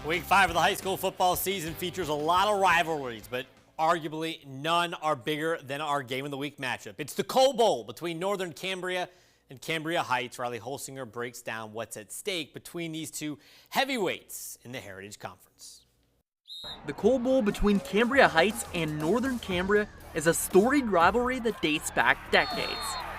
Week 5 of the high school football season features a lot of rivalries, but arguably none are bigger than our Game of the Week matchup. It's the Coal Bowl between Northern Cambria and Cambria Heights. Riley Holsinger breaks down what's at stake between these two heavyweights in the Heritage Conference. The Coal Bowl between Cambria Heights and Northern Cambria is a storied rivalry that dates back decades.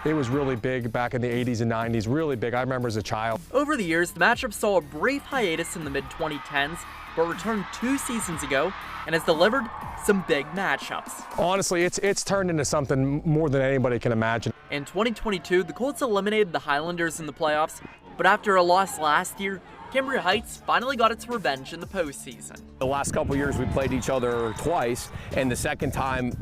It was really big back in the 80s and 90s, really big. I remember as a child. Over the years, the matchup saw a brief hiatus in the mid-2010s, but returned 2 seasons ago and has delivered some big matchups. Honestly, it's turned into something more than anybody can imagine. In 2022, the Colts eliminated the Highlanders in the playoffs, but after a loss last year, Cambria Heights finally got its revenge in the postseason. The last couple years we played each other twice, and the second time,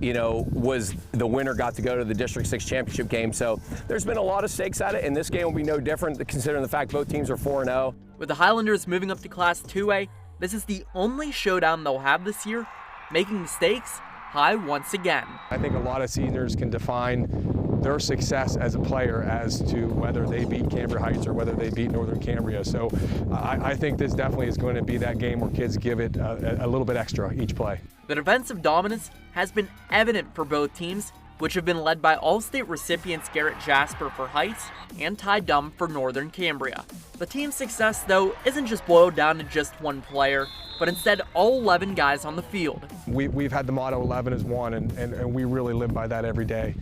was the winner got to go to the District 6 championship game. So there's been a lot of stakes at it, and this game will be no different considering the fact both teams are 4-0. With the Highlanders moving up to Class 2A, this is the only showdown they'll have this year, making the stakes high once again. I think a lot of seniors can define their success as a player as to whether they beat Cambria Heights or whether they beat Northern Cambria. So I think this definitely is going to be that game where kids give it a little bit extra each play. The defensive dominance has been evident for both teams, which have been led by All-State recipients Garrett Jasper for Heights and Ty Dumb for Northern Cambria. The team's success, though, isn't just boiled down to just one player, but instead all 11 guys on the field. We've had the motto 11 is one, and we really live by that every day.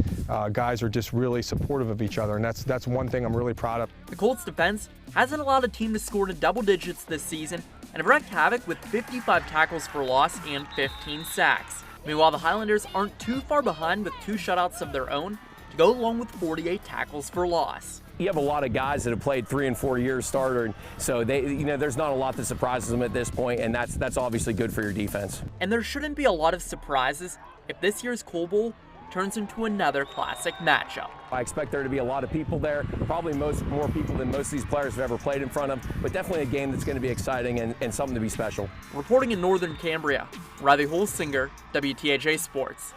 Guys are just really supportive of each other, and that's one thing I'm really proud of. The Colts defense hasn't allowed a team to score in double digits this season and have wreaked havoc with 55 tackles for loss and 15 sacks. Meanwhile, the Highlanders aren't too far behind with 2 shutouts of their own to go along with 48 tackles for loss. You have a lot of guys that have played 3 and 4 years starter, so there's not a lot that surprises them at this point, and that's obviously good for your defense. And there shouldn't be a lot of surprises if this year's Coal Bowl turns into another classic matchup. I expect there to be a lot of people there, probably more people than most of these players have ever played in front of, but definitely a game that's going to be exciting and something to be special. Reporting in Northern Cambria, Riley Holsinger, WTAJ Sports.